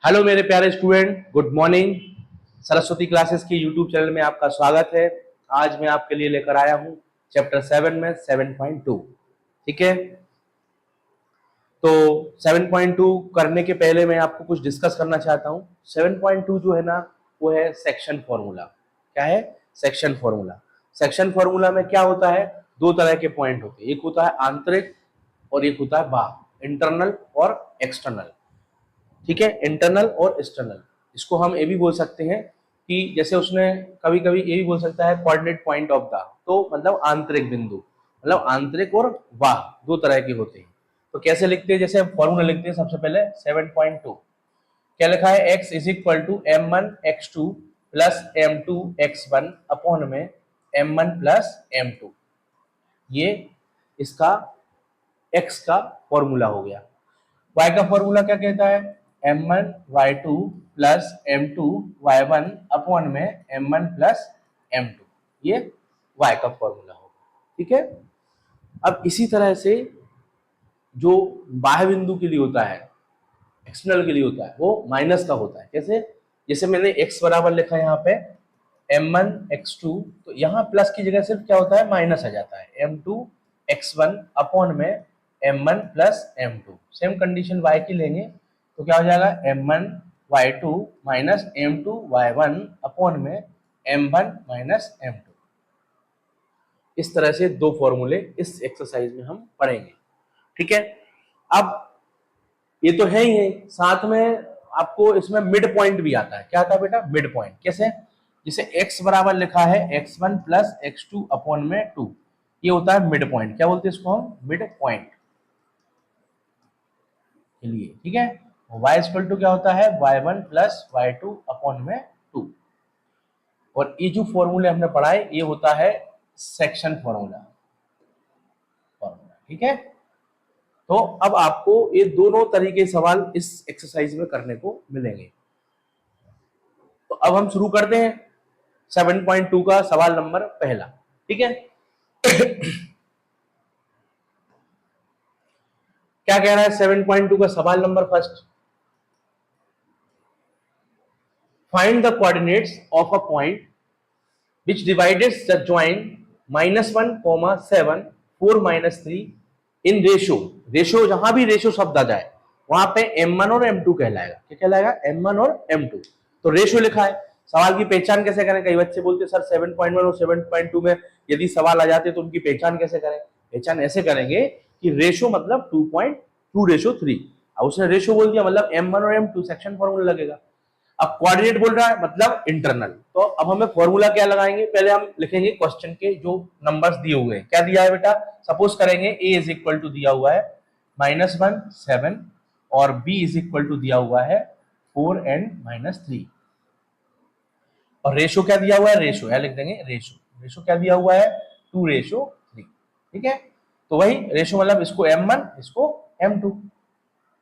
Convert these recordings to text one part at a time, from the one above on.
Hello मेरे प्यारे student, good morning. Saraswati classes की यूट्यूब चैनल में आपका स्वागत है। आज मैं आपके लिए लेकर आया हूं चैप्टर 7 में 7.2। ठीक है, तो 7.2 करने के पहले मैं आपको कुछ डिस्कस करना चाहता हूं। 7.2 जो है ना, वो है सेक्शन फॉर्मूला। क्या है? Section formula. सेक्शन फॉर्मूला में क्या होता है? दो तरह के पॉइंट होते हैं, एक होता है आंतरिक और एक होता है बाह्य, इंटरनल और एक्सटर्नल। ठीक है, इंटरनल और एक्सटर्नल। इसको हम ये भी बोल सकते हैं कि जैसे उसने कभी कभी ये भी बोल सकता है कोऑर्डिनेट पॉइंट ऑफ द, तो मतलब आंतरिक बिंदु, मतलब आंतरिक और बाह्य दो तरह के होते हैं। तो कैसे लिखते हैं? जैसे फॉर्मूला लिखते हैं सबसे पहले 7.2। क्या लिखा है? x is equal to m1 x2 plus m2 x1 upon में m1 प्लस m2। ये इसका x का फॉर्मूला हो गया। y का फॉर्मूला क्या कहता है? m1 y2 plus m2 y1 upon में m1 प्लस m2। ये y का फॉर्मूला होगा। ठीक है, अब इसी तरह से जो बाह्य बिंदु के लिए होता है, एक्सटर्नल के लिए होता है, वो माइनस का होता है। कैसे? जैसे मैंने x बराबर लिखा है यहाँ पे m1 x2, तो यहाँ प्लस की जगह सिर्फ क्या होता है? माइनस आ जाता है m2 x1 अपॉन में m1 plus m2। Same condition y की लेंगे तो क्या हो जाएगा? m1 y2 minus m2 y1 upon में m1 माइनस m2। इस तरह से दो फॉर्मूले इस एक्सरसाइज में हम पढ़ेंगे। ठीक है, अब ये तो है ही है, साथ में आपको इसमें मिड पॉइंट भी आता है। क्या आता है बेटा? Mid point. कैसे? जैसे x बराबर लिखा है x1 प्लस x2 अपॉन में 2, ये होता है मिड पॉइंट। क्या बोलते हैं इसको हम? मिड पॉइंट के लिए। ठीक है, y इक्वल टू क्या होता है? y1 प्लस y2 अपॉन में 2। और ये जो फॉर्मूले हमने पढ़ा है ये होता है सेक्शन फॉर्मूला। ठीक है, तो अब आपको ये दोनों तरीके सवाल इस एक्सरसाइज में करने को मिलेंगे। तो अब हम शुरू करते हैं 7.2 का सवाल नंबर पहला। ठीक है, क्या कह रहा है 7.2 का सवाल number first? Find the coordinates of a point which divides the joint -1, 7, 4, -3 in ratio। Ratio, जहां भी रेशो शब्द आ जाए वहां पे m1 और m2 कहलाएगा। क्या कहलाएगा? m1 और m2। तो रेशो लिखा है, सवाल की पहचान कैसे करें? कई बच्चे बोलते सर 7.1 और 7.2 में यदि सवाल आ जाते तो उनकी पहचान कैसे करें? पहचान ऐसे करेंगे कि रेशो मतलब 2.2:3। अब उसने रेशो बोल दिया मतलब m1 और m2, सेक्शन फॉर्मूला लगेगा। अब कोऑर्डिनेट बोल रहा है मतलब इंटरनल। तो अब हमें फॉर्मूला क्या लगाएंगे? पहले हम लिखेंगे क्वेश्चन के जो नंबर्स दिए हुए हैं। क्या दिया है बेटा? सपोज करेंगे a इज इक्वल टू दिया हुआ है -1, 7 और b इज इक्वल टू दिया हुआ है 4 एंड -3। और रेशो क्या दिया हुआ है? रेशो है, लिख देंगे रेशो। रेशो क्या दिया हुआ है? 2:3। ठीक है, तो वही रेशो मतलब इसको m1 इसको m2।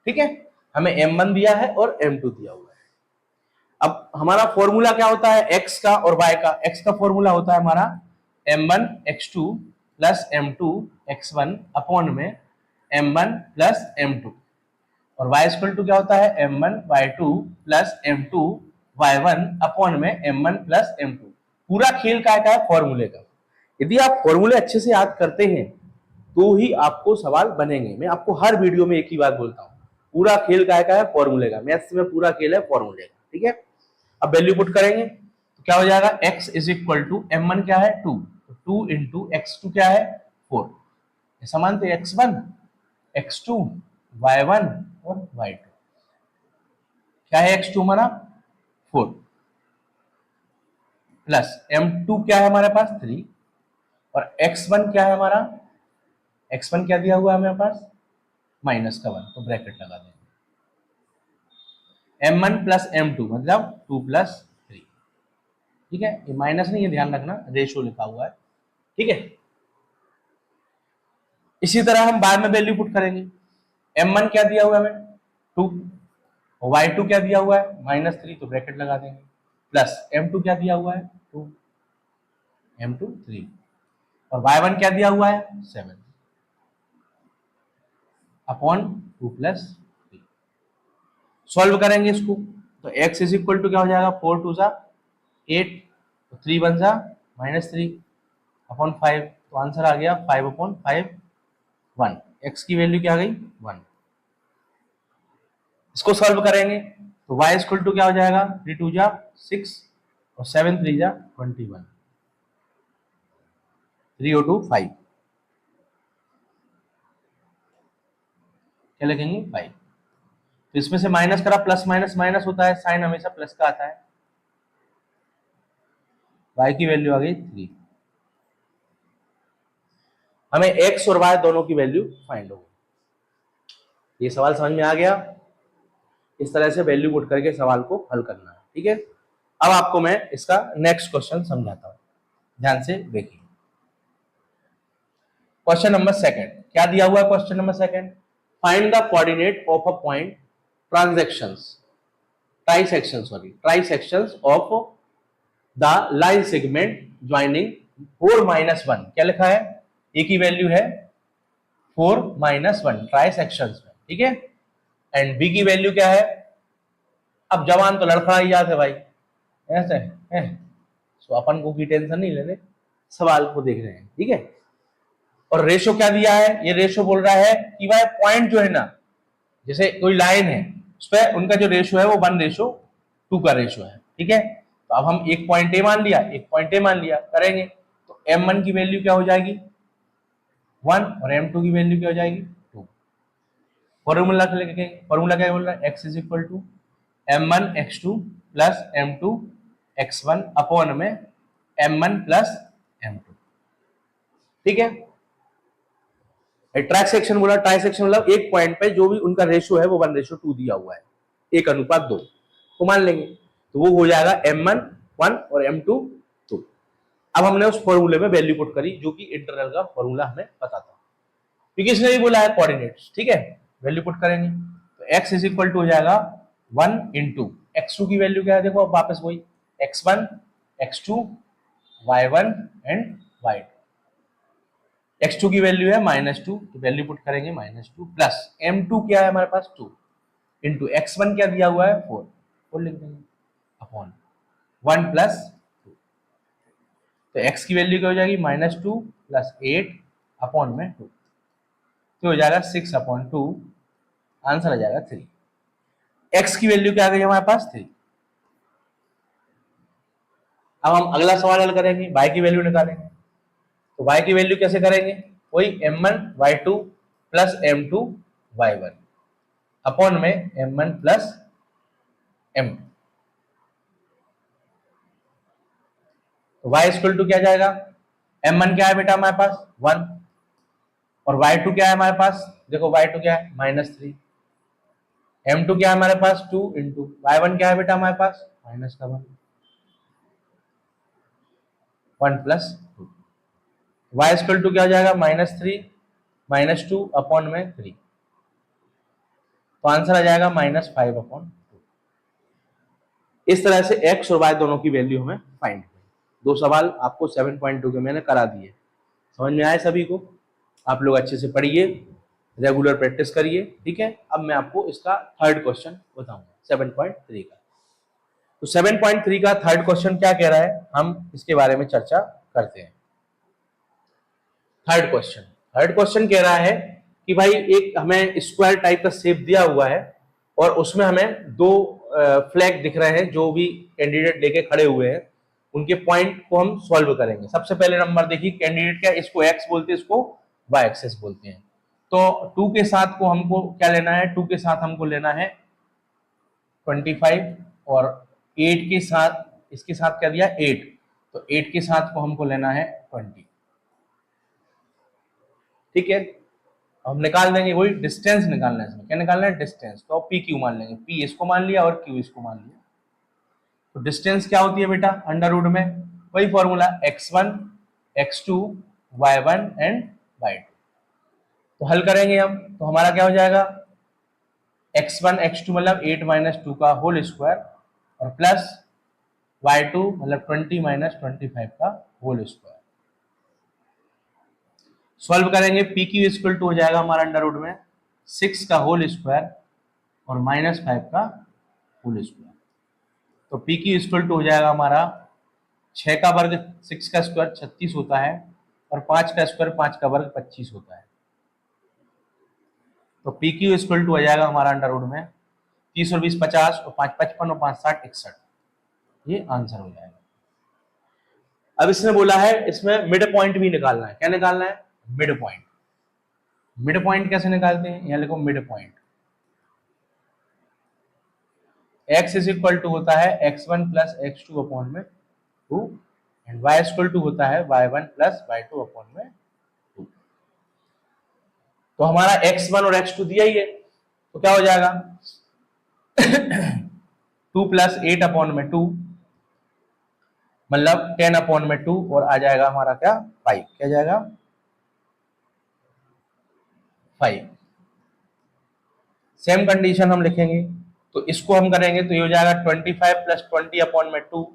ठीक है, हमें m1 दिया है और m2 दिया हुआ है। अब हमारा फॉर्मूला क्या होता है? x का और y का। x का फॉर्मूला होता है हमारा m1 x2 plus m2 x1 upon में m1 प्लस m2। और y इक्वल टू क्या होता है? m1 y2 plus m2 y1 upon में m1 प्लस m2। पूरा खेल का है फॉर्मूले का। यदि आप फॉर्मूले अच्छे से याद करते हैं तो ही आपको सवाल बनेंगे। मैं आपको हर वीडियो में एक ही बात बोलता हूँ, पूरा खेल का है फॉर्मूले का। मैथ्स में पूरा खेल है फॉर्मूले का। ठीक है, अब वैल्यू पुट करेंगे तो क्या हो जाएगा? x is equal to m1 क्या है? 2, तो 2 इंटू x2 क्या है? 4। ऐसा मानते x1 x2 y1 और y2। क्या है x2 हमारा? 4 प्लस m2 क्या है हमारे पास? 3 और x1 क्या है हमारा? x1 क्या दिया हुआ है हमारे पास? -1, तो ब्रैकेट लगा देंगे। m1 प्लस m2 मतलब 2 प्लस 3। ठीक है, ये माइनस नहीं है, ध्यान रखना, रेशो लिखा हुआ है। ठीक है, इसी तरह हम बाद में वैल्यू पुट करेंगे। m1 क्या दिया हुआ है हमें? 2। y2 क्या दिया हुआ है? -3, तो ब्रैकेट लगा देंगे। प्लस m2 क्या दिया हुआ है? 2, m2 3 और y1 क्या दिया हुआ है? 7 अपॉन 2 प्लस 3। सॉल्व करेंगे इसको तो x इज इक्वल टू क्या हो जाएगा, 4 टू जा 8, तो 3 बन जा -3 अपॉन 5, तो आंसर आ गया 5 अपॉन 5 1। x की वैल्यू क्या आ गई 1। इसको सॉल्व करेंगे तो y इक्वल टू क्या हो जाएगा, 3 टू जा 6 और 7 3 जा 21, 3 और 2 5, क्या लिखेंगे 5। तो इसमें से माइनस करा, प्लस माइनस माइनस होता है, साइन हमेशा प्लस का आता है। y की वैल्यू आ गई 3। हमें x और y दोनों की वैल्यू फाइंड होगी। ये सवाल समझ में आ गया। इस तरह से वैल्यू पुट करके सवाल को हल करना है, ठीक है। अब आपको मैं इसका नेक्स्ट क्वेश्चन समझाता हूं, ध्यान से देखिए। क्वेश्चन नंबर सेकंड क्या दिया हुआ है, question number second, find the coordinate of a point trisections of the line segment joining 4-1। क्या लिखा है, ए की वैल्यू है 4-1 ट्राइसेक्शंस में, ठीक है। एंड बी की वैल्यू क्या है, अब जवान तो लड़खड़ा ही जाते भाई, ऐसे है, तो अपन को की टेंशन नहीं लेने, सवाल को देख रहे हैं, ठीक है। और रेशो क्या दिया है, ये रेशो बोल रहा है कि भाई पॉइंट जो है ना, जैसे कोई लाइन है उस पर उनका जो रेशो है वो 1:2 का रेशो है, ठीक है। तो अब हम एक पॉइंट ए मान लिया, एक पॉइंट ए मान लिया, करेंगे तो m1 की वैल्यू क्या हो जाएगी 1 और m2 की वैल्यू क्या हो जाएगी 2। फॉर्मूला लिखेंगे, फॉर्मूला क्या बोल रहा है, x is equal to m1 x2 plus m2 x1 upon में m1 प्लस m2, ठीक है। ट्राइसेक्शन बोला, ट्राइसेक्शन मतलब एक पॉइंट पे जो भी उनका रेशो है वो 1:2 दिया हुआ है, 1:2 तो मान लेंगे, तो वो हो जाएगा m1 1 और m2 2। अब हमने उस फॉर्मूले में वैल्यू पुट करी जो कि इंटरवल का फॉर्मूला हमें पता था, क्योंकि इसने भी बोला है कोऑर्डिनेट्स, ठीक है। वैल्यू पुट करेंगे तो x इज इक्वल टू हो जाएगा 1 इंटू x2 की वैल्यू क्या है, देखो अब वापस वही x1 x2 y1 and y2। x2 की वैल्यू है -2, तो वैल्यू पुट करेंगे -2 प्लस m2 क्या है हमारे पास 2 इंटू x1 क्या दिया हुआ है 4 लिख देंगे अपॉन 1 प्लस 2, तो x की वैल्यू क्या हो जाएगी -2 प्लस 8 अपॉन में 2, तो हो जाएगा 6/2, आंसर आ जाएगा 3। x की वैल्यू क्या आ गई हमारे पास 3। अब हम अगला सवाल हल करेंगे, y की वैल्यू निकालेंगे, तो y की वैल्यू कैसे करेंगे, वही m1 y2 plus m2 y1 upon में m1 प्लस m2, तो y इक्वल टू क्या जाएगा, m1 क्या है बेटा हमारे पास 1 और y2 क्या है हमारे पास, देखो y2 क्या है -3, m2 क्या है हमारे पास 2 इंटू y1 क्या है बेटा हमारे पास -1 प्लस 2, y इक्वल टू क्या हो जाएगा -3 -2 अपॉन में 3, तो आंसर आ जाएगा -5/2। इस तरह से x और y दोनों की वैल्यू हमें फाइंड करनी। दो सवाल आपको 7.2 के मैंने करा दिए, समझ में आए सभी को। आप लोग अच्छे से पढ़िए, रेगुलर प्रैक्टिस करिए, ठीक है। अब मैं आपको इसका थर्ड क्वेश्चन बताऊंगा 7.3 का। तो 7.3 का थर्ड क्वेश्चन क्या कह रहा है, हम इसके बारे में चर्चा करते हैं। थर्ड क्वेश्चन कह रहा है कि भाई एक हमें स्क्वायर टाइप का शेप दिया हुआ है और उसमें हमें दो फ्लैग दिख रहे हैं, जो भी कैंडिडेट लेके खड़े हुए हैं उनके पॉइंट को हम सॉल्व करेंगे। सबसे पहले नंबर देखिए, कैंडिडेट क्या, इसको x बोलते हैं, इसको y एक्सेस बोलते हैं। तो 2 के साथ को हमको क्या लेना है, 2 के साथ हमको लेना है 25 और 8 के साथ, इसके साथ क्या दिया 8, तो 8 के साथ को हमको लेना है 20, ठीक है। हम निकाल देंगे, वही डिस्टेंस निकालना है इसमें, क्या निकालना है डिस्टेंस, तो पी क्यू मान लेंगे, पी इसको मान लिया और क्यू इसको मान लिया। तो डिस्टेंस क्या होती है बेटा अंडर रूट में, वही formula x1 x2 y1 and y2। तो हल करेंगे हम, तो हमारा क्या हो जाएगा x1 x2 मतलब 8 - 2 का होल स्क्वायर और प्लस y2 मतलब 20 - 25 का होल स्क्वायर। सॉल्व करेंगे, पी क्यू इक्वल टू हो जाएगा हमारा अंडर रूट में 6 का होल स्क्वायर और -5 का होल स्क्वायर। तो पी क्यू इक्वल टू हो जाएगा हमारा 6 का वर्ग 6 का स्क्वायर 36 होता है और 5 का स्क्वायर 5 का वर्ग 25 होता है। तो पी क्यू इक्वल टू हो जाएगा हमारा अंडर रूट में 30 और 20 50 और 5 55 और 5 60 61। ये आंसर हो जाएगा। अब इसने बोला है इसमें मिड पॉइंट भी निकालना है। क्या निकालना है? Mid point. मिड पॉइंट कैसे निकालते हैं? यहां लिखो mid point. x is equal to होता है x1 प्लस x2 अपॉन में 2 एंड y इक्वल टू होता है y1 प्लस y2 अपॉन में 2। तो हमारा x1 और x2 दिया ही है, तो क्या हो जाएगा 2 प्लस 8 अपॉन में 2 मतलब 10 अपॉन में 2 और आ जाएगा हमारा क्या 5। क्या जाएगा 5। सेम कंडीशन हम लिखेंगे तो इसको हम करेंगे तो ये हो जाएगा 25 प्लस 20 अपॉन में 2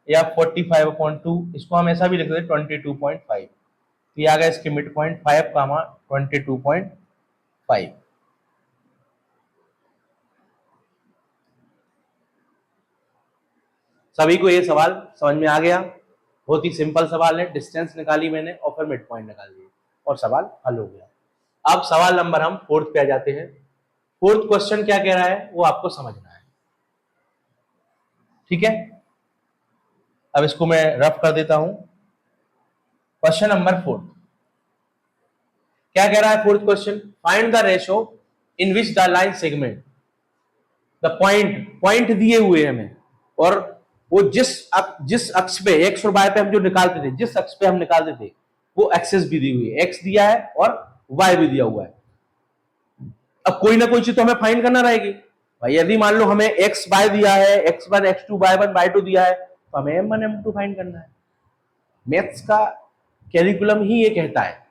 या 45 अपॉन 2। इसको हम ऐसा भी लिख देते 22.5। तो ये आ गया इसके मिड पॉइंट 5 का 22.5। सभी को ये सवाल समझ में आ गया? बहुत ही सिंपल सवाल है। डिस्टेंस निकाली मैंने और फिर मिड पॉइंट निकाल दिए और सवाल हल हो गया। अब सवाल नंबर हम फोर्थ पे आ जाते हैं। फोर्थ क्वेश्चन क्या कह रहा है वो आपको समझना है, ठीक है? अब इसको मैं रफ कर देता हूं। क्वेश्चन नंबर 4 क्या कह रहा है? Fourth question, find the ratio in which the line segment the point दिए हुए हमें और वो जिस अक्ष पे एक्स और वाई पे हम जो निकालते थे, जिस अक्ष पे हम निकालते थे वो एक्सेस भी दी हुई है, एक्स दिया है और वाई भी दिया हुआ है। अब कोई ना कोई चीज तो हमें फाइंड करना रहेगी भाई। यदि मान लो हमें एक्स वाई दिया है, x1 x2 y1 y2 दिया है, तो हमें m1 m2 फाइंड करना है। मैथ्स का कैरिकुलम ही ये कहता है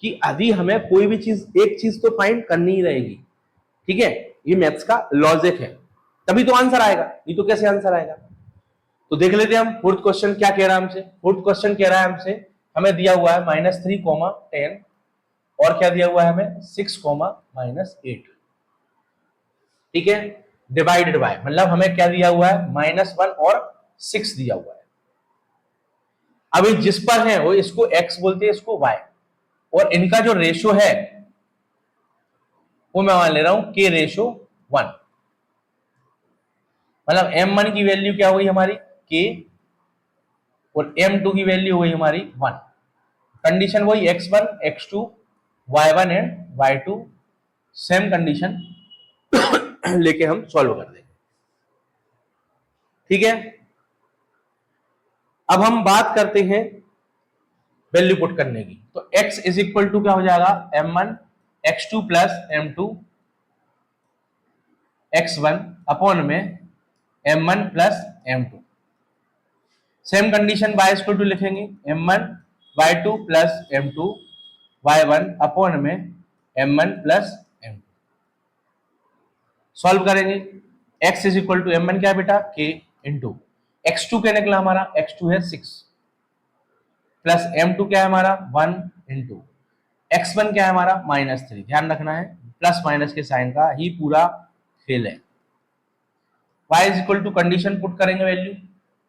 कि यदि हमें कोई भी चीज एक चीज तो फाइंड करनी ही रहेगी, ठीक है? ये मैथ्स का लॉजिक है, तभी तो आंसर आएगा, नहीं तो कैसे आंसर आएगा? तो देख लेते हैं हम फोर्थ क्वेश्चन क्या कह रहा है हमसे। फोर्थ क्वेश्चन कह रहा है हमसे, हमें दिया हुआ है -3, 10 और क्या दिया हुआ है हमें 6, -8, ठीक है? डिवाइडेड बाय मतलब हमें क्या दिया हुआ है -1 और 6 दिया हुआ है। अभी जिस पर है वो इसको x बोलते हैं, इसको y, और इनका जो रेशो है वो मैं मान ले रहा हूं k रेशो 1। मतलब m1 की वैल्यू क्या हुई हमारी k और m2 की वैल्यू हुई हमारी 1। कंडीशन वही x1 x2 y1 and y2, same condition लेके हम सॉल्व कर देंगे, ठीक है? अब हम बात करते हैं वैल्यू पुट करने की। तो x इज इक्वल टू क्या हो जाएगा m1 x2 plus m2 x1 upon में m1 plus m2। Same condition y equal to लिखेंगे m1 y2 plus m2 y1 upon में m1 प्लस m2। सॉल्व करेंगे। x is equal to m1 क्या बेटा k into x2 क्या निकला हमारा x2 है 6 प्लस m2 क्या है हमारा 1 इंटू x1 क्या है हमारा -3। ध्यान रखना है प्लस माइनस के साइन का ही पूरा खेल है। y is equal to condition put करेंगे वैल्यू,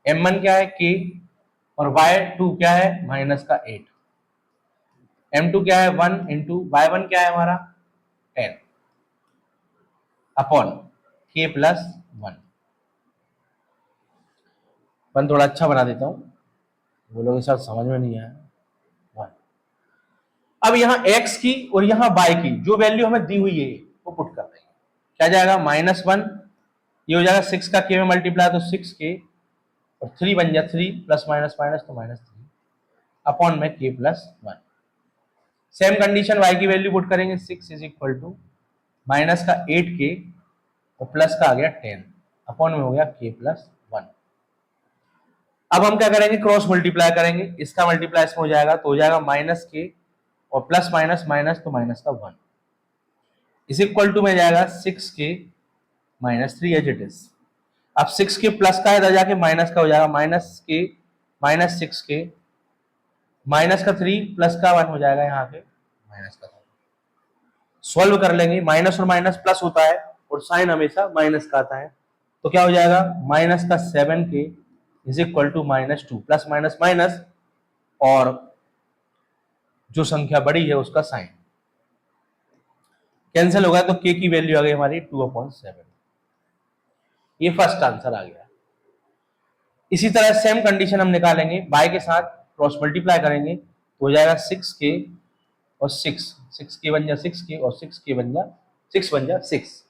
m1 क्या है k और y2 क्या है -8, m2 क्या है 1 इंटू y1 क्या है हमारा 10 अपॉन k प्लस 1। वन थोड़ा अच्छा बना देता हूं, बोलोगे सर समझ में नहीं आया। 1। अब यहाँ x की और यहाँ y की जो वैल्यू हमें दी हुई है वो पुट कर देंगे। क्या जाएगा -1, ये हो जाएगा 6 का k में मल्टीप्लाई तो 6k और 3 बन जाए 3 प्लस माइनस माइनस तो -3 अपॉन में k plus 1। Same condition y की वैल्यू पुट करेंगे 6 इज इक्वल टू माइनस का 8k और प्लस का आ गया 10 अपॉन में हो गया k प्लस 1। अब हम क्या करेंगे क्रॉस मल्टीप्लाई करेंगे, इसका मल्टीप्लाई इसमें हो जाएगा तो हो जाएगा -k और प्लस माइनस माइनस तो माइनस का 1 इज इक्वल टू में जाएगा 6k -3 एज इट इज। अब 6k प्लस का इधर जाके माइनस का हो जाएगा -k -6k माइनस का 3 प्लस का 1 हो जाएगा यहाँ पे माइनस का 3। सॉल्व कर लेंगे, माइनस और माइनस प्लस होता है और साइन हमेशा माइनस का आता है, तो क्या हो जाएगा माइनस का 7k is equal to -2, plus minus minus, और जो संख्या बड़ी है उसका साइन कैंसिल होगा, तो k की वैल्यू आ गई हमारी 2/7। ये फर्स्ट आंसर आ गया। इसी तरह सेम कंडीशन हम निकालेंगे, y के साथ क्रॉस मल्टीप्लाई करेंगे तो हो जाएगा 6k और 6k बन जा 6k और 6k बन जा 6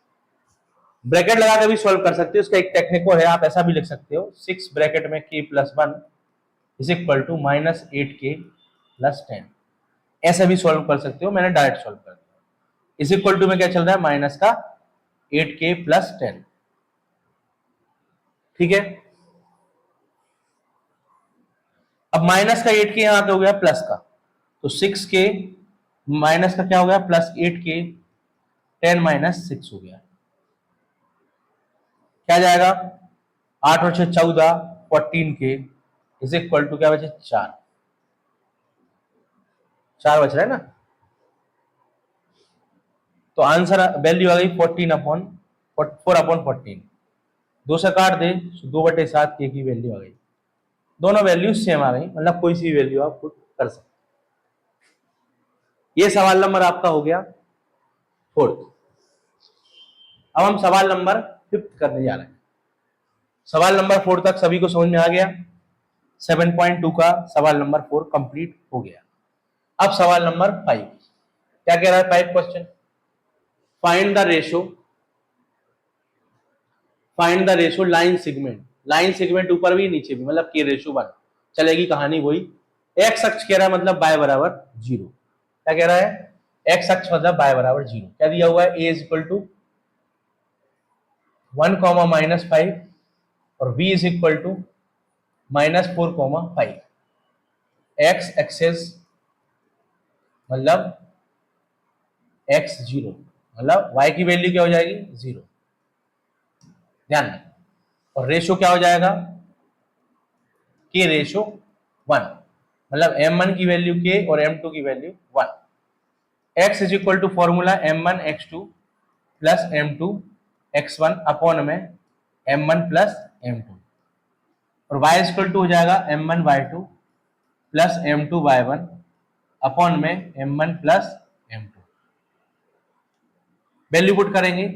ब्रैकेट लगा के भी सॉल्व कर सकते हो, उसका एक टेक्निक और है, आप ऐसा भी लिख सकते हो 6 ब्रैकेट में k + 1 is equal to -8k + 10, ऐसा भी सॉल्व कर सकते हो, मैंने डायरेक्ट सॉल्व कर दिया। इज इक्वल टू में क्या चल रहा है माइनस का 8k + 10, ठीक है। अब माइनस का 8k यहां पे हो गया प्लस का, तो 6k माइनस का क्या हो गया +8k, 10 - 6 हो गया, क्या जाएगा 8 और 6 14, 14k इज इक्वल टू क्या बचे 4 बच रहा है ना, तो आंसर वैल्यू आ गई 4/14, 2 से काट दे 2/7 k की वैल्यू आ गई, दोनों वैल्यू सेम आ गई, मतलब कोई सी वैल्यू आप पुट कर सकते। ये सवाल नंबर आपका हो गया 4th। अब हम सवाल नंबर 5th करने जा रहे हैं। सवाल नंबर 4 तक सभी को समझ में आ गया, 7.2 का सवाल नंबर 4 कंप्लीट हो गया। अब सवाल नंबर 5 क्या कह रहा है 5 question, find the ratio line segment ऊपर भी नीचे भी, मतलब k/1 चलेगी कहानी वही। x अक्ष कह रहा है मतलब y बराबर 0, क्या कह रहा है x अक्ष मतलब y बराबर 0, क्या दिया हुआ है a = 1, -5 और b = -4, 5। x एक्सेस मतलब x0 मतलब y की वैल्यू क्या हो जाएगी 0, ध्यान रखें। और रेशो क्या हो जाएगा k/1, मतलब m1 की वैल्यू k और m2 की value 1। x = formula m1x2 plus m2x1 upon में m1 प्लस m2, और y = हो जाएगा m1y2 प्लस m2y1 अपॉन में m1 plus m2। Value put करेंगे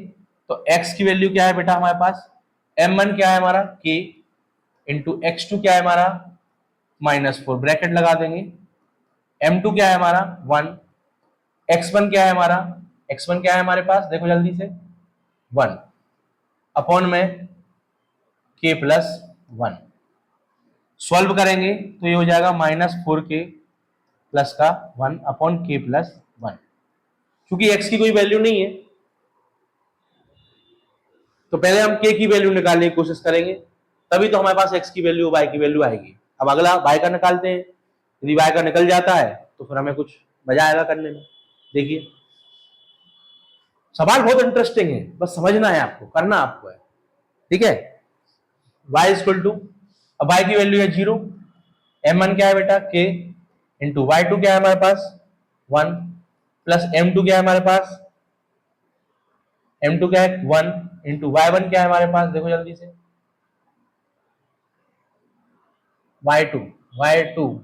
तो x की वैल्यू क्या है बेटा हमारे पास, m1 क्या है हमारा k इंटू x2 क्या है हमारा -4, ब्रैकेट लगा देंगे, m2 क्या है हमारा 1, x1 क्या है हमारा, x1 क्या है हमारे पास देखो जल्दी से 1 अपॉन में k + 1। सॉल्व करेंगे तो ये हो जाएगा -4k प्लस का 1 अपॉन k + 1। क्योंकि x की कोई वैल्यू नहीं है तो पहले हम k की वैल्यू निकालने की कोशिश करेंगे, तभी तो हमारे पास x की वैल्यू y की वैल्यू आएगी। अब अगला y का निकालते हैं, यदि y का निकल जाता है तो फिर हमें कुछ मजा आएगा करने में। देखिए सवाल बहुत इंटरेस्टिंग है, बस समझना है आपको, करना आपको है, ठीक है। y = अब y की वैल्यू है 0, m1 क्या है बेटा k इंटू y2 क्या है हमारे पास 1 प्लस m2 क्या है हमारे पास, m2 क्या है 1 इंटू y1 क्या है हमारे पास देखो जल्दी से y2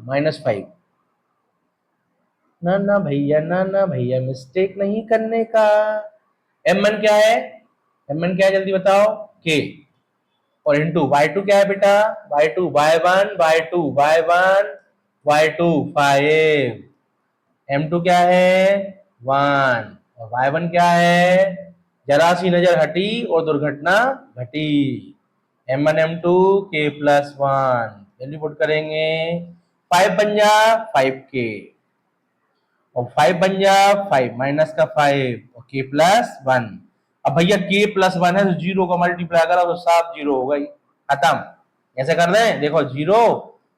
-5। ना भैया मिस्टेक नहीं करने का। m1 क्या है, m1 क्या है जल्दी बताओ k, और इंटू y2 क्या है बेटा y2 y1 y2 5, m2 क्या है 1 और y1 क्या है, जरा सी नजर हटी और दुर्घटना घटी, m1 m2 k + 1 value put करेंगे 5 बन जा 5k और 5 बन जा 5 माइनस का 5 और k + 1। अब भैया k + 1 है तो 0 को मल्टीप्लाई करा तो साफ 0 हो गई, खत्म। ऐसे कर दें देखो 0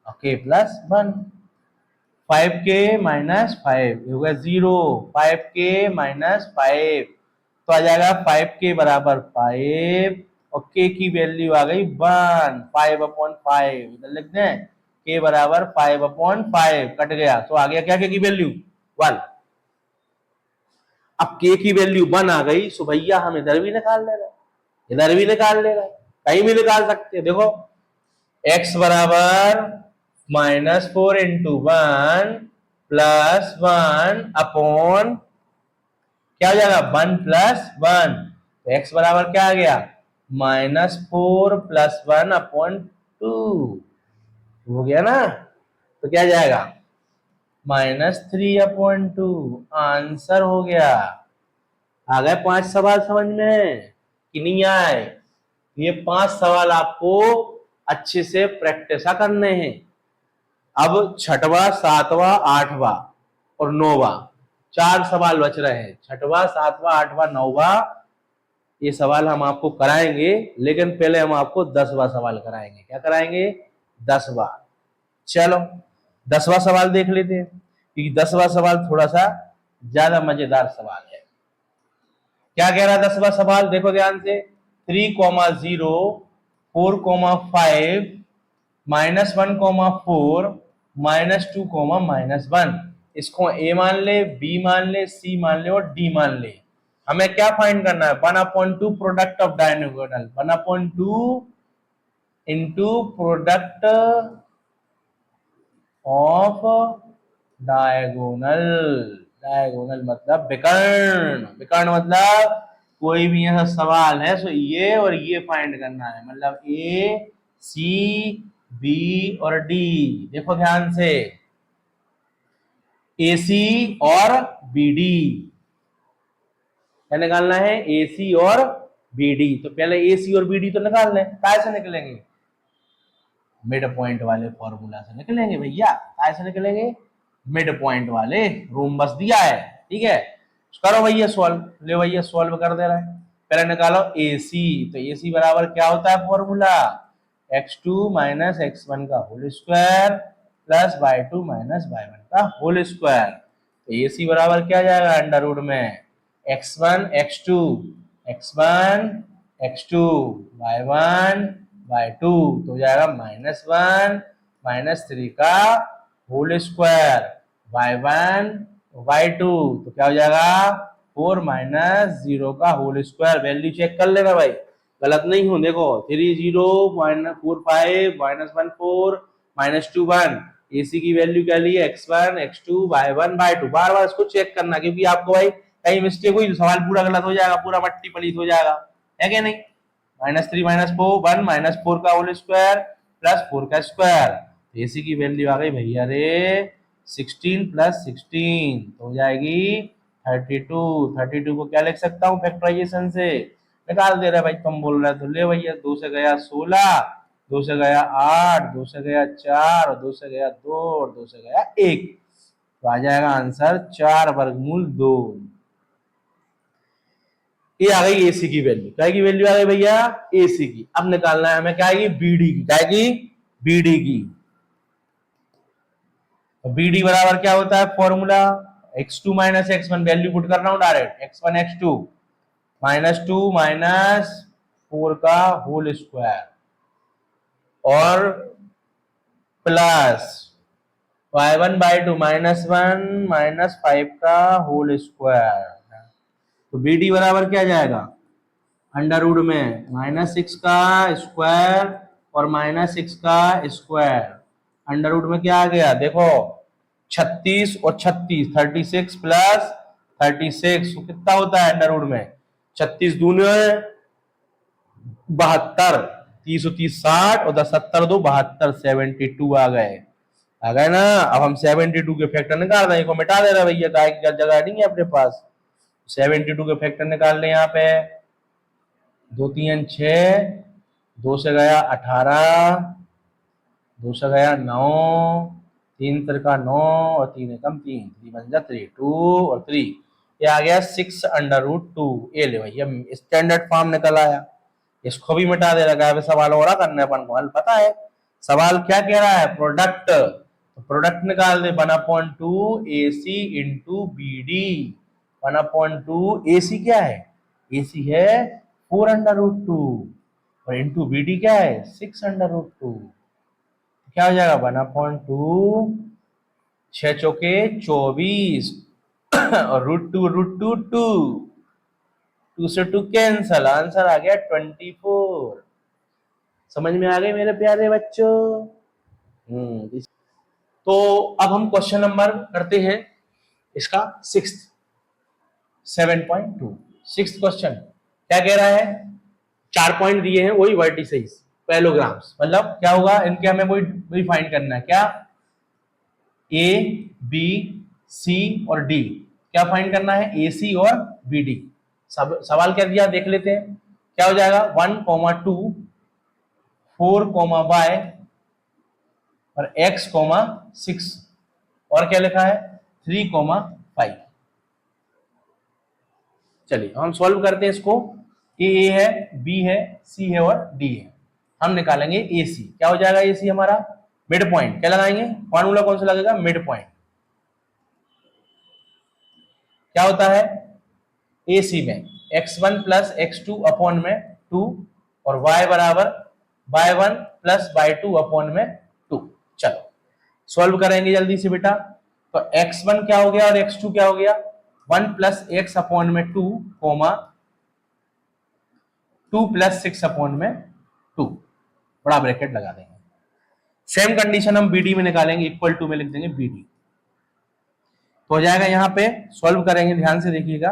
और k + 1, 5k - 5 हो गया 0, 5k - 5 तो आ जाएगा 5k बराबर 5 और k की वैल्यू आ गई 1, 5/5 इधर लिख दें k बराबर 5/5 कट गया, तो आ गया क्या k की वैल्यू 1। अब k की वैल्यू 1 आ गई, सो भैया हम इधर भी निकाल ले रहे, इधर भी निकाल ले रहे, कहीं भी निकाल सकते हैं। देखो x बराबर -4 इंटू 1 प्लस 1 अपॉन क्या हो जाएगा 1 प्लस 1, तो x बराबर क्या आ गया -4 प्लस 1 अपॉन 2 हो गया ना। तो क्या जाएगा -3 अपॉन 2, आंसर हो गया। आ गए 5 सवाल समझ में कि नहीं आए? ये 5 सवाल आपको अच्छे से प्रैक्टिस करने हैं। अब छठवां, सातवां, आठवां और नौवां 4 सवाल बच रहे हैं। छठवां, सातवां, आठवां, नौवां ये सवाल हम आपको कराएंगे, लेकिन पहले हम आपको 10वां सवाल कराएंगे। क्या कराएंगे? 10वां। चलो 10वां सवाल देख लेते हैं, क्योंकि 10वां सवाल थोड़ा सा ज्यादा मजेदार सवाल है। क्या कह रहा है 10वां सवाल? देखो ध्यान से, 3,0 4,5 -1,4 -2, -1 इसको a मान ले, b मान ले, c मान ले और d मान ले। हमें क्या फाइंड करना है? 1/2 product of diagonal, 1/2 into product of diagonal. Diagonal मतलब विकर्ण, विकर्ण मतलब कोई भी ऐसा सवाल है सो ये और ये फाइंड करना है, मतलब ए, सी, बी और डी। देखो ध्यान से, ए सी और बी डी क्या निकालना है? ए सी और बी डी। तो पहले ए सी और बी डी तो निकाल लें। कैसे निकलेंगे? मिड पॉइंट वाले फॉर्मूला से निकलेंगे भैया। कैसे निकलेंगे? मिड पॉइंट वाले, रूम बस दिया है, ठीक है। करो भैया सॉल्व, ले भैया सॉल्व कर दे रहा है। पहले निकालो ए सी, तो ए सी बराबर क्या होता है फॉर्मूला? x2 माइनस x1 का whole square plus y2 minus y1 का होल स्क्वायर। तो ए सी बराबर क्या जाएगा अंडर रूट में x1 x2 x1 x2 y1 y2, तो हो जाएगा -1 -3 का होल स्क्वायर y1 y2, तो क्या हो जाएगा 4 -0 का होल स्क्वायर। वैल्यू चेक कर लेना भाई, गलत नहीं हो। देखो 30 -45 -14 -21 एसी की वैल्यू क्या ली है? x1 x2 y1 y2। बार बार इसको चेक करना, क्योंकि आपको भाई कहीं मिस्टेक हुई तो सवाल पूरा गलत हो जाएगा, पूरा मट्टी पलीत हो जाएगा, है क्या नहीं? -3 -4 1 -4 का होल स्क्वायर प्लस 4 का स्क्वायर। एसी की वैल्यू आ गई भैया रे 16 + 16, तो हो जाएगी 32। 32 को क्या लिख सकता हूँ फैक्टराइजेशन से? निकाल दे रहा है भाई, तुम बोल रहे तो ले भैया। 2 से गया 16, 2 से गया 8, 2 से गया 4 और 2 से गया 2 और 2 से गया 1, तो आ जाएगा आंसर 4√2। ये आ गई एसी की वैल्यू। क्या की वैल्यू आ गई भैया? एसी की। अब निकालना है हमें क्या आएगी? बीडी की। क्या आएगी? बीडी की। तो बीडी बराबर क्या होता है formula? x2 minus x1, value put कर रहा हूं डायरेक्ट, x1 x2 -2 -4 का होल स्क्वायर और प्लस y1 by 2 -1 -5 का होल स्क्वायर। तो बीडी बराबर क्या जाएगा? अंडर रूट में -6 का स्क्वायर और -6 का स्क्वायर। अंडर रूट में क्या आ गया? देखो 36 और 36, 36 प्लस 36 कितना होता है अंडर रूट में? 36 दूनी 72, 30 और 30 60 और 10 70 2 72, 72 आ गए ना। अब हम 72 के फैक्टर निकाल रहे हैं, को मिटा दे रहे भैया, गाय की जगह नहीं है अपने पास। 72 के फैक्टर निकाल ले यहाँ पे, 2 3 6, 2 से गया 18, 2 से गया 9, 3 3 9 और 3 एकम 3, 3 बन जा 3 2 और 3, ये आ गया 6√2। ये ले भैया स्टैंडर्ड फॉर्म निकल आया। इसको भी मिटा दे रहा है। सवाल और करने अपन को हल पता है। सवाल क्या कह रहा है? प्रोडक्ट, तो प्रोडक्ट निकाल दे 1/2 AC इंटू BD। 1/2 AC क्या है? AC है 4√2 और इंटू BD क्या है? 6√2। क्या हो जाएगा 1/2, 6 चौके 24 और रूट टू टू से टू कैंसल, आंसर आ गया 24। समझ में आ गए मेरे प्यारे बच्चों? तो अब हम क्वेश्चन नंबर करते हैं इसका 7.2 सिक्स्थ क्वेश्चन। क्या कह रहा है? 4 पॉइंट दिए हैं, वही वर्टिसेस पैरेललोग्राम्स, मतलब क्या होगा इनके, हमें वही फाइंड करना है। क्या? ए बी सी और डी, क्या फाइंड करना है? ए सी और बी डी। सवाल क्या दिया देख लेते हैं। क्या हो जाएगा? 1,2 4, y और x, 6 और क्या लिखा है? 3, 5। चलिए हम सॉल्व करते हैं इसको। ए है, बी है, सी है और डी है। हम निकालेंगे ए सी। क्या हो जाएगा ए सी हमारा? Mid point. क्या लगाएंगे? फॉर्मूला कौन सा लगेगा? Mid point. क्या होता है ए सी में? x1 प्लस x2 अपॉन में 2 और y बराबर y1 प्लस y2 अपॉन में 2। चलो सॉल्व करेंगे जल्दी से बेटा। तो x1 क्या हो गया और x2 क्या हो गया? 1 प्लस x अपॉन में 2 कोमा 2 प्लस 6 अपॉन में 2, बड़ा ब्रैकेट लगा देंगे। सेम कंडीशन हम बीडी में निकालेंगे, इक्वल टू में लिख देंगे बीडी। तो हो जाएगा यहां पे, सॉल्व करेंगे ध्यान से देखिएगा।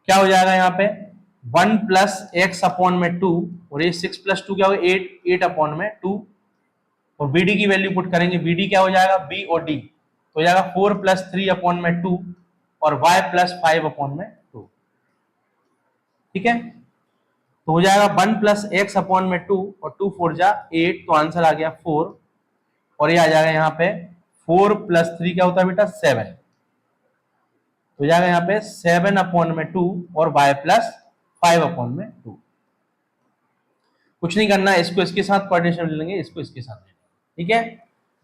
क्या हो जाएगा यहाँ पे? 1 प्लस एक्स अपॉन में 2 और ये 6 प्लस 2 क्या होगा? 8 अपॉन में 2 और बीडी की वैल्यू पुट करेंगे। बीडी क्या हो जाएगा? बी और डी तो हो जाएगा 4 प्लस 3 अपॉन में 2 और y प्लस 5 अपॉन में 2। ठीक है, तो हो जाएगा 1 प्लस एक्स अपॉन में 2 और 2 4 जा 8, तो आंसर आ गया 4। और ये आ जाएगा यहाँ पे 4 प्लस 3 क्या होता है बेटा? 7, तो जाएगा यहाँ पे 7 अपॉन में 2 और y प्लस 5 अपॉन में 2। कुछ नहीं करना, इसको इसके साथ पार्टीशन ले लेंगे, इसको इसके साथ ले लेंगे। ठीक है,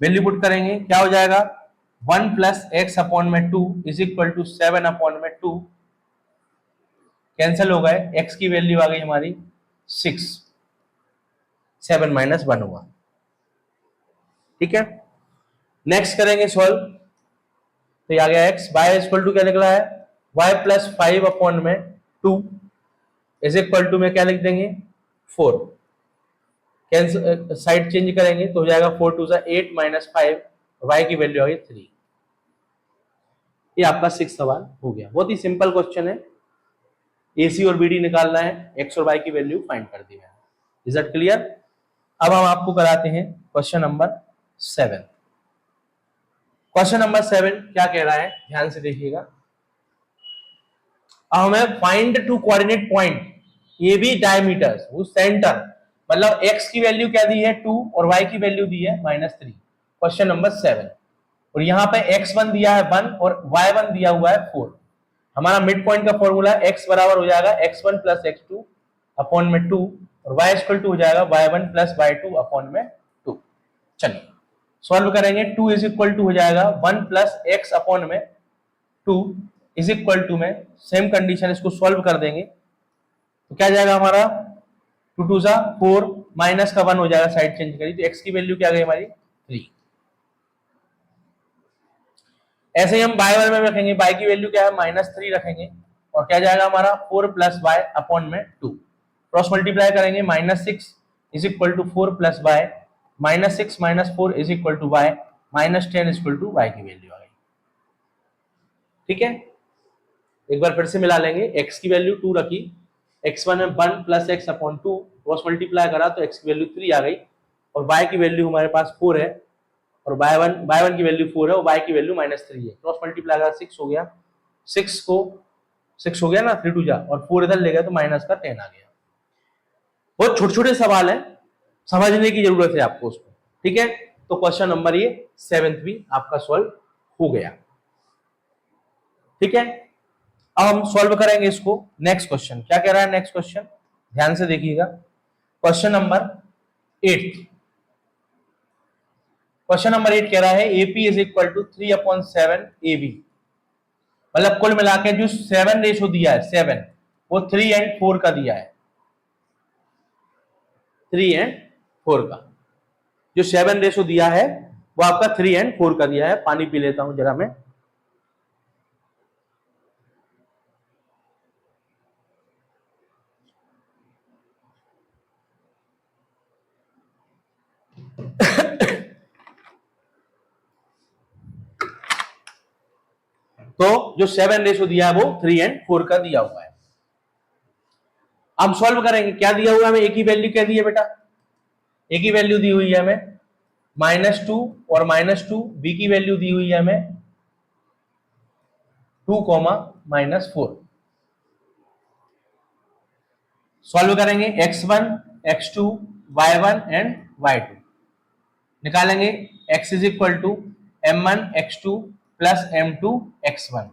वैल्यू पुट करेंगे। क्या हो जाएगा? 1 प्लस एक्स अपॉन में 2 इज इक्वल टू 7 अपॉन में 2, कैंसिल हो गए। x की वैल्यू आ गई हमारी 6, 7 माइनस 1 हुआ। ठीक है, नेक्स्ट करेंगे सॉल्व। तो ये आ गया x, y is equal to क्या निकला है? y प्लस 5 अपॉन में 2 इज इक्वल टू में क्या लिख देंगे? 4। कैंसिल, साइड चेंज करेंगे तो हो जाएगा 4 2 8 माइनस 5, y की वैल्यू आ गई 3। ये आपका 6 सवाल हो गया। बहुत ही सिंपल क्वेश्चन है। AC और BD निकालना है, x और y की वैल्यू फाइंड कर दी है। Is that clear? अब हम आपको कराते हैं क्वेश्चन नंबर 7। क्वेश्चन नंबर 7 क्या कह रहा है, ध्यान से देखिएगा। अब हमें find to coordinate point A B diameters वो सेंटर, मतलब x की वैल्यू क्या दी है? 2 और y की वैल्यू दी है -3। क्वेश्चन नंबर 7, और यहाँ पे x1 दिया है 1 और y1 दिया हुआ है 4। हमारा मिड पॉइंट का फॉर्मूला x बराबर हो जाएगा x1 प्लस x2 अपॉन में 2 और y इक्वल टू हो जाएगा y1 प्लस y2 अपॉन में 2। चलिए सॉल्व करेंगे। 2 इज इक्वल टू हो जाएगा 1 प्लस x अपॉन में 2 इज इक्वल टू में सेम कंडीशन, इसको सॉल्व कर देंगे तो क्या जाएगा हमारा? 2 2 जा 4 माइनस का 1 हो जाएगा, साइड चेंज करी तो x की वैल्यू क्या गई हमारी? 3। ऐसे ही हम y1 में रखेंगे, y की वैल्यू क्या है? -3 रखेंगे और क्या जाएगा हमारा? 4 प्लस y अपॉन में 2। क्रॉस मल्टीप्लाई करेंगे, -6 is equal to 4 plus y, -6 minus 4 is equal to y, -10 is equal to y की वैल्यू आ गई। ठीक है, एक बार फिर से मिला लेंगे। x की वैल्यू 2 रखी, x1 में 1 plus x upon 2, cross multiply करा तो x की वैल्यू 3 आ गई और y की वैल्यू हमारे पास 4 है और y1 की वैल्यू 4 है और y की वैल्यू -3 है। क्रॉस मल्टीप्लाई करा 6 हो गया, 6 को 6 हो गया ना, 3 2 जा और 4 इधर ले गया तो माइनस का 10 आ गया। बहुत छोटे छोटे सवाल है, समझने की जरूरत है आपको उसको। ठीक है, तो क्वेश्चन नंबर ये 7th भी आपका सॉल्व हो गया। ठीक है, अब हम सॉल्व करेंगे इसको। नेक्स्ट क्वेश्चन क्या कह रहा है? नेक्स्ट क्वेश्चन ध्यान से देखिएगा, क्वेश्चन नंबर 8। क्वेश्चन नंबर 8 कह रहा है AP is equal to 3/7 AB, मतलब कुल मिला के जो 7 रेशो दिया है 7 वो 3 और 4 का दिया है। 3 और 4 का जो 7 रेशो दिया है वो आपका 3 एंड 4 का दिया है। पानी पी लेता हूं जरा मैं। तो जो 7 रेशो दिया है वो 3 एंड 4 का दिया हुआ है। अब सॉल्व करेंगे, क्या दिया हुआ है हमें, एक ही वैल्यू क्या दी है बेटा, एक ही वैल्यू दी हुई है हमें -2 और -2, बी की वैल्यू दी हुई है हमें 2, -4। सॉल्व करेंगे x1, x2, y1 and y2। निकालेंगे x is equal to m1 x2 plus m2 x1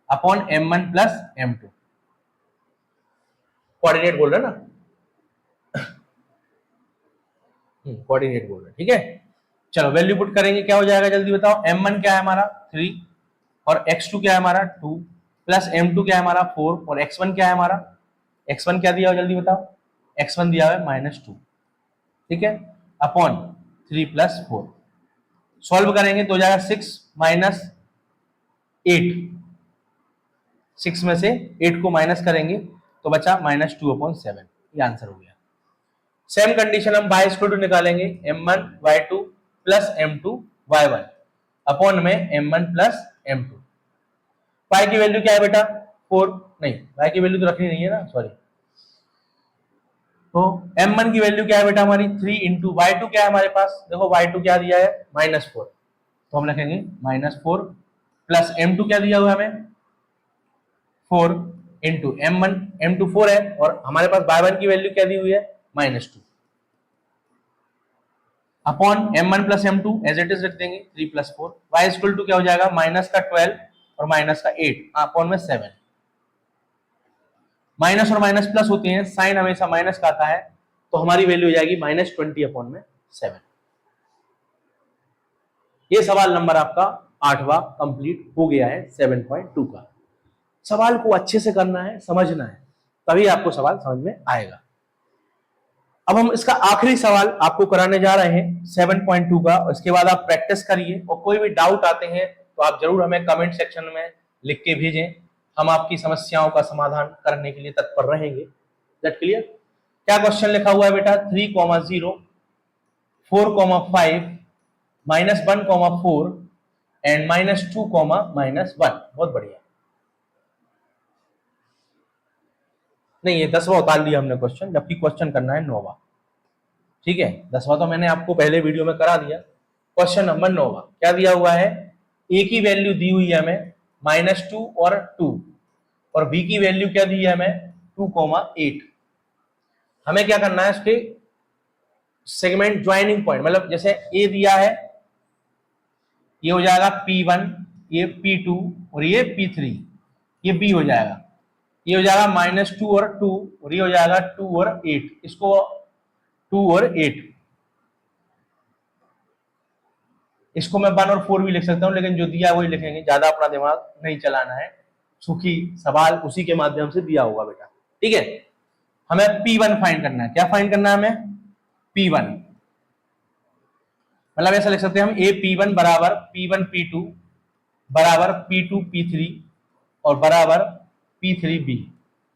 upon m1 plus m2। Coordinate बोल रहे ना, कोऑर्डिनेट बोल रहे, ठीक है। चलो वैल्यू पुट करेंगे, क्या हो जाएगा जल्दी बताओ। m1 क्या है हमारा 3 और x2 क्या है हमारा 2 प्लस m2 क्या है हमारा 4 और x1 क्या है हमारा, x1 क्या दिया हो जल्दी बताओ, x1 दिया हुआ है -2, ठीक है, अपॉन 3 प्लस 4। सॉल्व करेंगे तो हो जाएगा 6 माइनस 8, 6 में से 8 को माइनस करेंगे तो बचा -2/7। ये आंसर हो गया। सेम कंडीशन हम y स्क्वायर टू निकालेंगे, m1 y2 plus m2 y1 upon में m1 प्लस m2। y की वैल्यू क्या है बेटा 4, नहीं y की वैल्यू तो रखनी नहीं है ना, सॉरी। तो m1 की वैल्यू क्या है बेटा हमारी 3 इंटू y2 क्या है हमारे पास, देखो y2 क्या दिया है -4, तो हम लिखेंगे -4 प्लस m2 क्या दिया हुआ है हमें 4 इंटू m2 4 है और हमारे पास y1 की वैल्यू क्या दी हुई है -2 upon m1 plus m2 as it is रख देंगे 3 प्लस 4। y इक्वल टू क्या हो जाएगा -12 और -8 अपॉन में 7। माइनस और माइनस प्लस होते हैं, साइन हमेशा माइनस का आता है, तो हमारी वैल्यू हो जाएगी -20/7। ये सवाल नंबर आपका 8वां कंप्लीट हो गया है 7.2 का। सवाल को अच्छे से करना है, समझना है, तभी आपको सवाल समझ में आएगा। अब हम इसका आखिरी सवाल आपको कराने जा रहे हैं 7.2 का। इसके बाद आप प्रैक्टिस करिए और कोई भी डाउट आते हैं तो आप जरूर हमें कमेंट सेक्शन में लिख के भेजें, हम आपकी समस्याओं का समाधान करने के लिए तत्पर रहेंगे। That clear. क्या क्वेश्चन लिखा हुआ है बेटा 3,0 4,5 -1,4 एंड -2, -1। बहुत बढ़िया। नहीं ये 10वां उतार लिया हमने क्वेश्चन, जबकि क्वेश्चन करना है 9वां, ठीक है। 10वां तो मैंने आपको पहले वीडियो में करा दिया। क्वेश्चन नंबर 9वां क्या दिया हुआ है, ए की वैल्यू दी हुई है हमें -2 और 2 और बी की वैल्यू क्या दी है हमें 2,8। हमें क्या करना है, इसके सेगमेंट ज्वाइनिंग पॉइंट, मतलब जैसे ए दिया है, ये हो जाएगा P1, ये P2 और ये P3, ये B हो जाएगा, ये हो जाएगा -2 और 2 और ये हो जाएगा 2 और 8। इसको 2 और 8, इसको मैं 1 और 4 भी लिख सकता हूं, लेकिन जो दिया वही लिखेंगे, ज्यादा अपना दिमाग नहीं चलाना है, चूंकि सवाल उसी के माध्यम से दिया होगा बेटा, ठीक है। हमें P1 फाइंड करना है। क्या फाइंड करना है हमें P1, मतलब ऐसा लिख सकते हैं हम P1 बराबर P1 P2 बराबर P2 P3 और बराबर P3 B।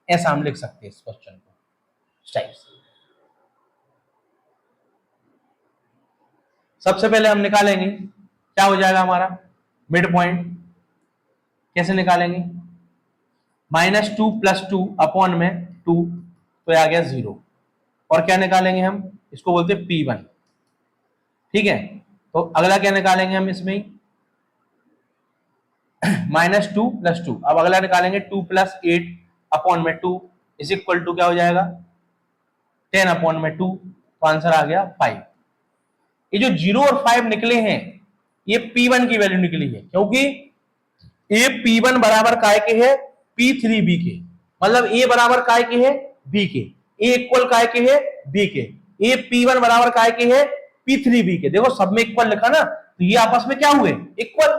ऐसा हम लिख सकते हैं इस क्वेश्चन को स्टाइल से। सबसे पहले हम निकालेंगे क्या हो जाएगा हमारा मिड पॉइंट। कैसे निकालेंगे, -2 + 2 अपॉन में 2, तो आ गया 0। और क्या निकालेंगे हम, इसको बोलते हैं P1, ठीक है। तो अगला क्या निकालेंगे हम इसमें -2 + 2। अब अगला निकालेंगे 2 + 8 अपॉन में 2 इज इक्वल टू क्या हो जाएगा 10 अपॉन में 2, तो आंसर आ गया 5। ये जो 0 और 5 निकले हैं ये P1 की वैल्यू निकली है, क्योंकि ये P1 बराबर काय के है P3 B के, मतलब A बराबर काय के है B के, A इक्वल काय के है B के, ये P1 बराबर काय के है P3 B के। देखो सब में इक्वल लिखा ना, तो ये आपस में क्या हुए इक्वल।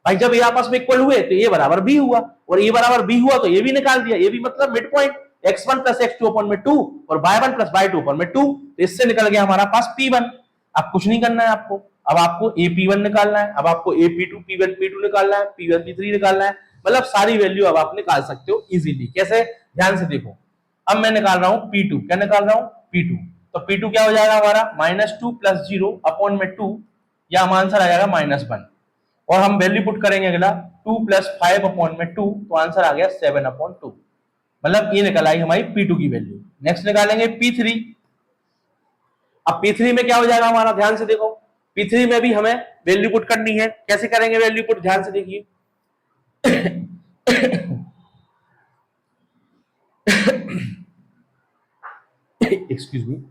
भाई जब ये आपस में इक्वल हुए तो A बराबर B हुआ और A बराबर B हुआ तो ये भी निकाल दिया, ये भी मतलब mid point x1 + x2 upon में 2 और y1 + y2 अपॉन में 2, तो इससे निकल गया हमारा पास P1। अब कुछ नहीं करना है आपको, अब आपको AP1 निकालना है, अब आपको AP2 P1 P2 निकालना है, P1 P3 निकालना है, मतलब सारी वैल्यू अब आप निकाल सकते हो इजीली। कैसे, ध्यान से देखो। अब मैं निकाल रहा हूं P2, क्या निकाल रहा हूं P2, तो P2 क्या हो जाएगा हमारा -2 + 0 अपॉन में 2, या हम आंसर आ जाएगा -1, और हम वैल्यू पुट करेंगे अगला 2 + 5 अपॉन में 2, तो आंसर आ गया 7/2, मतलब ये निकल आई हमारी P2 की वैल्यू। नेक्स्ट निकालेंगे P3। अब P3 में क्या हो जाएगा हमारा, ध्यान से देखो, P3 में भी हमें वैल्यू पुट करनी है। कैसे करेंगे वैल्यू पुट, ध्यान से देखिए। Excuse me.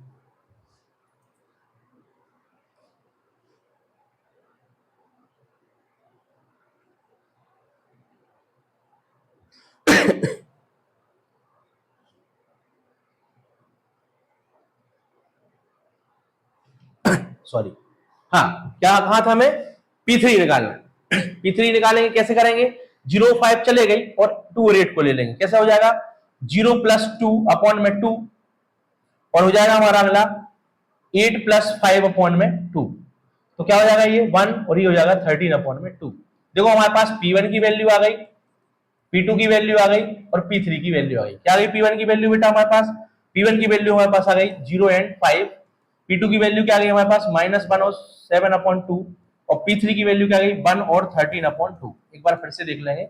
सॉरी, हाँ, क्या कहा था हमें, P3 निकालना। P3 निकालेंगे, कैसे करेंगे, 0 5 चले गई और 2 और 8 को ले लेंगे, कैसे हो जाएगा 0 + 2 अपॉन में 2, और हो जाएगा हमारा अगला 8 + 5 अपॉन में 2, तो क्या हो जाएगा ये 1, और ये हो जाएगा 13/2। देखो हमारे पास P1 की वैल्यू आ गई, P2 की वैल्यू आ गई, और P3 की वैल्यू आ गई। क्या आ गई P1 की वैल्यू बेटा हमारे पास, P1 की वैल्यू हमारे पास आ गई 0 और 5, P2 की वैल्यू क्या आ गई हमारे पास -1 और 7/2, और P3 की वैल्यू क्या आ गई 1 और 13/2। एक बार फिर से देख लेंगे,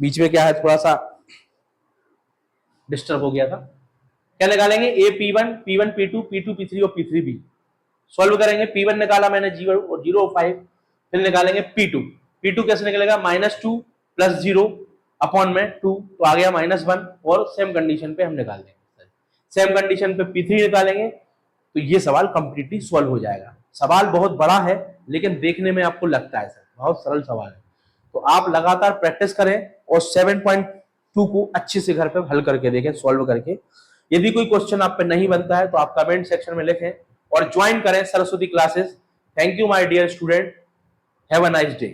बीच में क्या है, थोड़ा सा डिस्टर्ब हो गया था। क्या निकालेंगे, AP1 P1 P2 P2 P3 और P3B। सॉल्व करेंगे, P1 निकाला मैंने 0 और 0 और 5, फिर निकालेंगे P2। P2 कैसे निकलेगा, -2 + 0 अपॉन में 2, तो आ गया -1, और सेम कंडीशन पे हम निकाल देंगे, सेम कंडीशन पे P3 निकालेंगे, तो ये सवाल कंप्लीटली सॉल्व हो जाएगा। सवाल बहुत बड़ा है, लेकिन देखने में आपको लगता है सर बहुत सरल सवाल है, तो आप लगातार प्रैक्टिस करें और 7.2 को अच्छे से घर पे हल करके देखें, सॉल्व करके। यदि कोई क्वेश्चन आप पे नहीं बनता है तो आप कमेंट सेक्शन में लिखें और ज्वाइन करें Saraswati classes. Thank you my dear student, have a nice day.